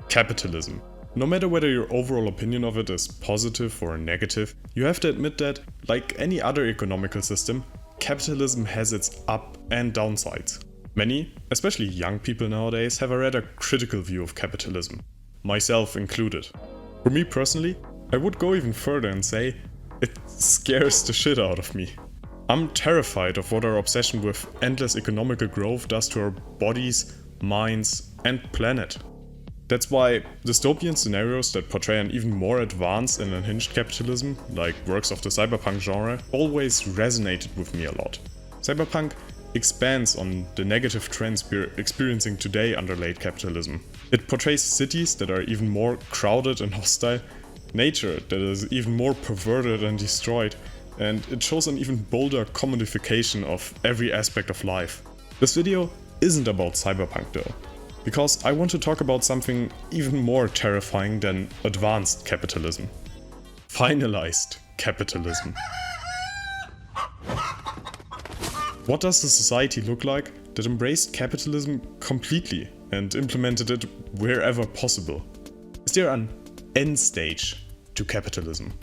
capitalism. No matter whether your overall opinion of it is positive or negative, you have to admit that, like any other economical system, capitalism has its up and downsides. Many, especially young people nowadays, have a rather critical view of capitalism, myself included. For me personally, I would go even further and say it scares the shit out of me. I'm terrified of what our obsession with endless economical growth does to our bodies, minds, and planet. That's why dystopian scenarios that portray an even more advanced and unhinged capitalism, like works of the cyberpunk genre, always resonated with me a lot. Cyberpunk expands on the negative trends we're experiencing today under late capitalism. It portrays cities that are even more crowded and hostile, nature that is even more perverted and destroyed, and it shows an even bolder commodification of every aspect of life. This video isn't about cyberpunk though, because I want to talk about something even more terrifying than advanced capitalism. Finalized capitalism. What does the society look like that embraced capitalism completely and implemented it wherever possible? Is there an end stage to capitalism?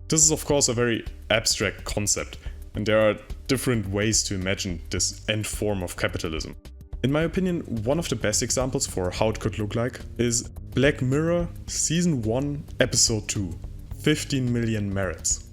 This is of course a very abstract concept, and there are different ways to imagine this end form of capitalism. In my opinion, one of the best examples for how it could look like is Black Mirror Season 1 Episode 2, 15 Million Merits.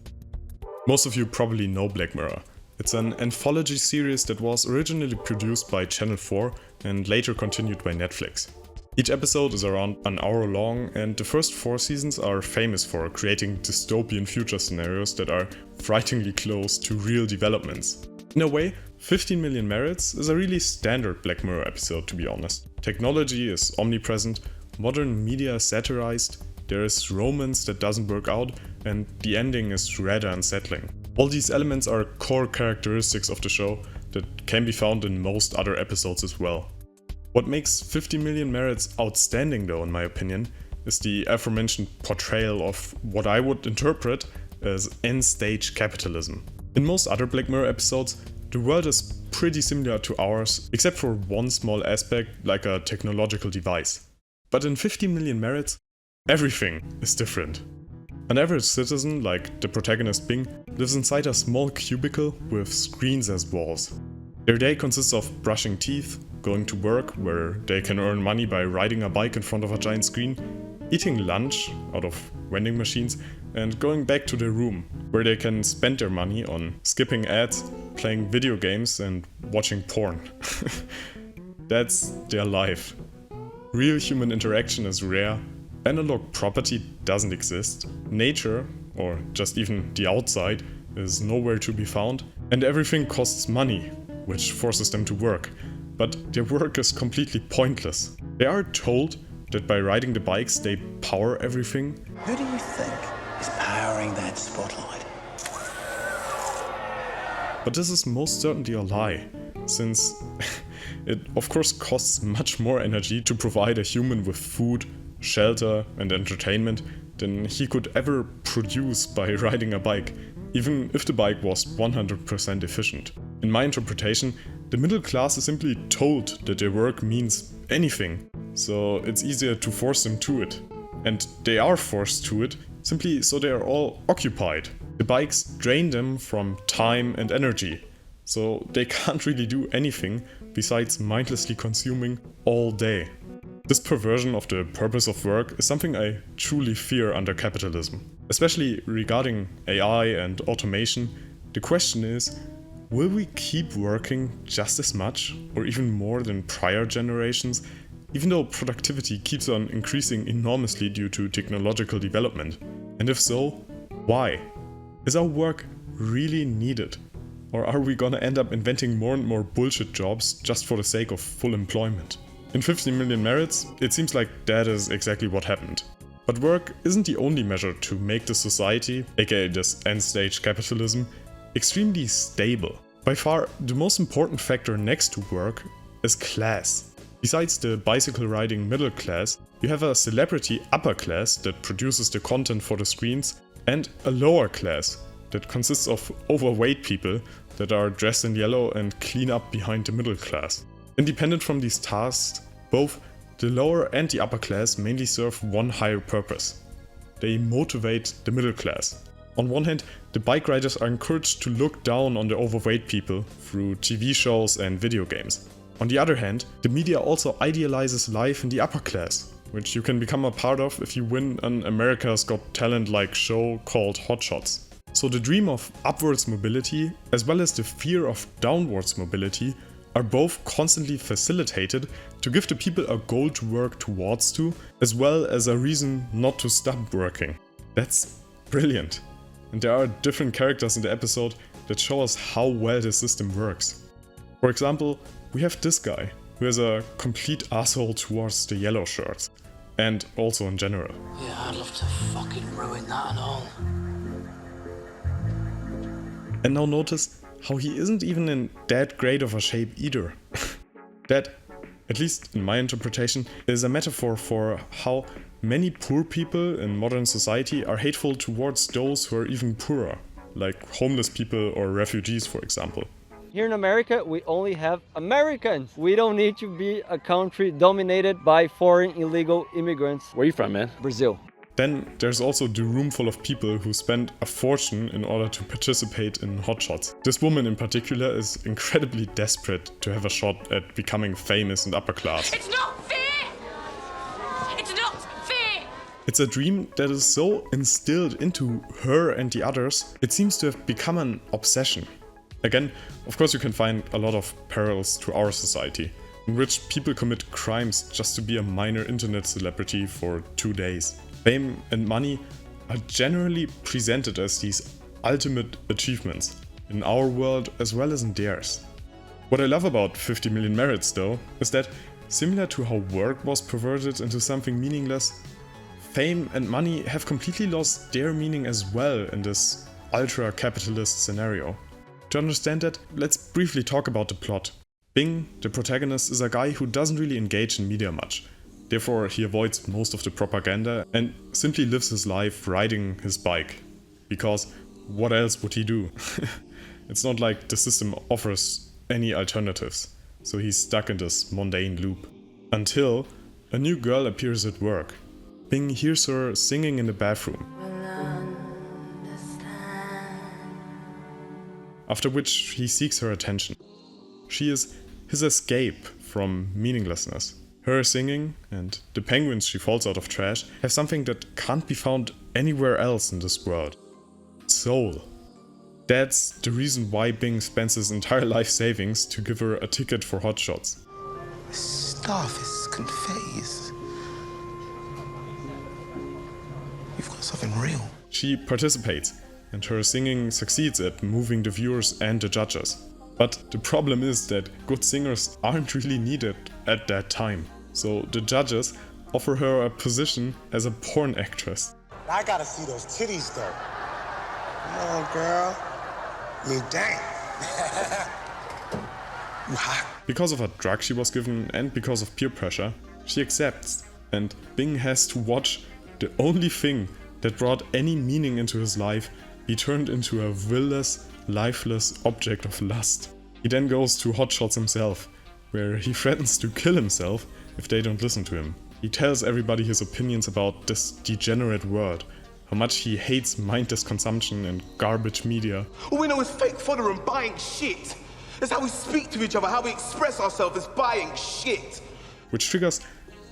Most of you probably know Black Mirror. It's an anthology series that was originally produced by Channel 4 and later continued by Netflix. Each episode is around an hour long, and the first 4 seasons are famous for creating dystopian future scenarios that are frighteningly close to real developments. In a way, 15 Million Merits is a really standard Black Mirror episode, to be honest. Technology is omnipresent, modern media is satirized, there is romance that doesn't work out, and the ending is rather unsettling. All these elements are core characteristics of the show that can be found in most other episodes as well. What makes 15 Million Merits outstanding though, in my opinion, is the aforementioned portrayal of what I would interpret as end-stage capitalism. In most other Black Mirror episodes, the world is pretty similar to ours, except for one small aspect, like a technological device. But in 15 Million Merits, everything is different. An average citizen, like the protagonist Bing, lives inside a small cubicle with screens as walls. Their day consists of brushing teeth, going to work, where they can earn money by riding a bike in front of a giant screen, eating lunch out of vending machines, and going back to their room, where they can spend their money on skipping ads, playing video games, and watching porn. That's their life. Real human interaction is rare, analog property doesn't exist, nature, or just even the outside, is nowhere to be found, and everything costs money, which forces them to work. But their work is completely pointless. They are told that by riding the bikes they power everything. Who do you think is powering that spotlight? But this is most certainly a lie, since it of course costs much more energy to provide a human with food, shelter and entertainment than he could ever produce by riding a bike, even if the bike was 100% efficient. In my interpretation, the middle class is simply told that their work means anything, so it's easier to force them to it. And they are forced to it simply so they are all occupied. The bikes drain them from time and energy, so they can't really do anything besides mindlessly consuming all day. This perversion of the purpose of work is something I truly fear under capitalism. Especially regarding AI and automation, the question is, will we keep working just as much or even more than prior generations, even though productivity keeps on increasing enormously due to technological development? And if so, why? Is our work really needed? Or are we gonna end up inventing more and more bullshit jobs just for the sake of full employment? In 15 Million Merits, it seems like that is exactly what happened. But work isn't the only measure to make the society, aka this end-stage capitalism, extremely stable. By far, the most important factor next to work is class. Besides the bicycle-riding middle class, you have a celebrity upper class that produces the content for the screens, and a lower class that consists of overweight people that are dressed in yellow and clean up behind the middle class. Independent from these tasks, both the lower and the upper class mainly serve one higher purpose. They motivate the middle class. On one hand, the bike riders are encouraged to look down on the overweight people through TV shows and video games. On the other hand, the media also idealizes life in the upper class, which you can become a part of if you win an America's Got Talent-like show called Hot Shots. So the dream of upwards mobility, as well as the fear of downwards mobility, are both constantly facilitated to give the people a goal to work towards to, as well as a reason not to stop working. That's brilliant. And there are different characters in the episode that show us how well the system works. For example, we have this guy, who is a complete asshole towards the yellow shirts, and also in general. Yeah, I'd love to fucking ruin that and all. And now notice how he isn't even in that great of a shape either. That, at least in my interpretation, is a metaphor for how many poor people in modern society are hateful towards those who are even poorer, like homeless people or refugees, for example. Here in America, we only have Americans. We don't need to be a country dominated by foreign illegal immigrants. Where are you from, man? Brazil. Then there's also the room full of people who spend a fortune in order to participate in Hot Shots. This woman in particular is incredibly desperate to have a shot at becoming famous and upper class. It's not fair! It's not fair! It's a dream that is so instilled into her and the others, it seems to have become an obsession. Again, of course you can find a lot of parallels to our society, in which people commit crimes just to be a minor internet celebrity for 2 days. Fame and money are generally presented as these ultimate achievements, in our world as well as in theirs. What I love about 50 Million Merits though, is that similar to how work was perverted into something meaningless, fame and money have completely lost their meaning as well in this ultra-capitalist scenario. To understand that, let's briefly talk about the plot. Bing, the protagonist, is a guy who doesn't really engage in media much. Therefore, he avoids most of the propaganda and simply lives his life riding his bike. Because what else would he do? It's not like the system offers any alternatives, so he's stuck in this mundane loop. Until a new girl appears at work. Bing hears her singing in the bathroom. After which he seeks her attention. She is his escape from meaninglessness. Her singing and the penguins she falls out of trash have something that can't be found anywhere else in this world. Soul. That's the reason why Bing spends his entire life savings to give her a ticket for Hot Shots. This stuff is confetti. You've got something real. She participates, and her singing succeeds at moving the viewers and the judges. But the problem is that good singers aren't really needed at that time. So the judges offer her a position as a porn actress. I gotta see those titties though. Come on, girl. I mean, dang. You hot. Because of a drug she was given and because of peer pressure, she accepts. And Bing has to watch the only thing that brought any meaning into his life be turned into a will-less, lifeless object of lust. He then goes to Hot Shots himself, where he threatens to kill himself if they don't listen to him. He tells everybody his opinions about this degenerate world, how much he hates mindless consumption and garbage media. All we know is fake fodder and buying shit. That's how we speak to each other, how we express ourselves as buying shit. Which triggers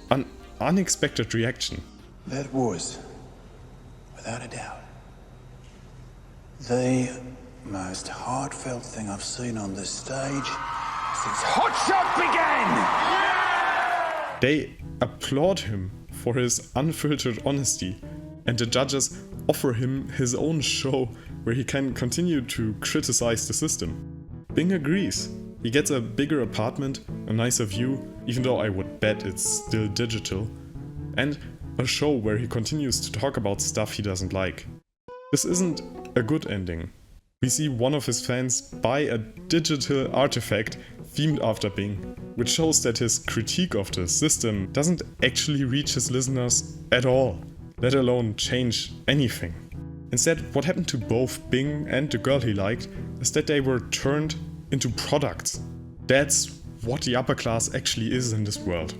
an unexpected reaction. That was, without a doubt, the most heartfelt thing I've seen on this stage since Hot Shot began! They applaud him for his unfiltered honesty, and the judges offer him his own show where he can continue to criticize the system. Bing agrees. He gets a bigger apartment, a nicer view, even though I would bet it's still digital, and a show where he continues to talk about stuff he doesn't like. This isn't a good ending. We see one of his fans buy a digital artifact themed after Bing, which shows that his critique of the system doesn't actually reach his listeners at all, let alone change anything. Instead, what happened to both Bing and the girl he liked is that they were turned into products. That's what the upper class actually is in this world.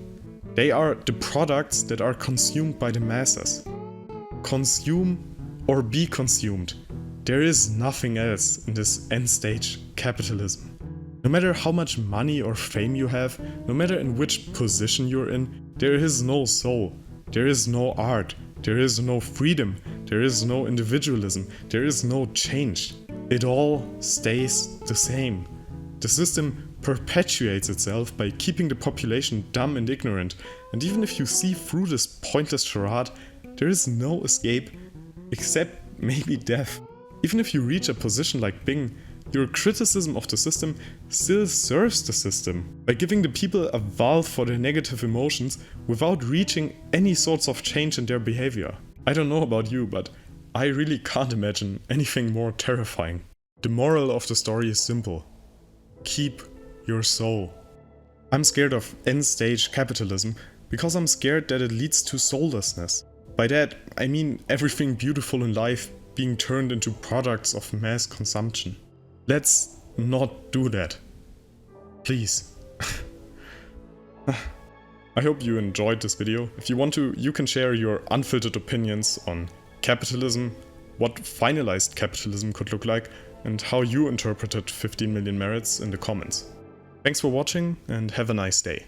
They are the products that are consumed by the masses. Consume or be consumed. There is nothing else in this end-stage capitalism. No matter how much money or fame you have, no matter in which position you're in, there is no soul, there is no art, there is no freedom, there is no individualism, there is no change. It all stays the same. The system perpetuates itself by keeping the population dumb and ignorant, and even if you see through this pointless charade, there is no escape except maybe death. Even if you reach a position like Bing, your criticism of the system still serves the system by giving the people a valve for their negative emotions without reaching any sorts of change in their behavior. I don't know about you, but I really can't imagine anything more terrifying. The moral of the story is simple. Keep your soul. I'm scared of end-stage capitalism because I'm scared that it leads to soullessness. By that, I mean everything beautiful in life being turned into products of mass consumption. Let's not do that. Please. I hope you enjoyed this video. If you want to, you can share your unfiltered opinions on capitalism, what finalized capitalism could look like, and how you interpreted 15 Million Merits in the comments. Thanks for watching and have a nice day.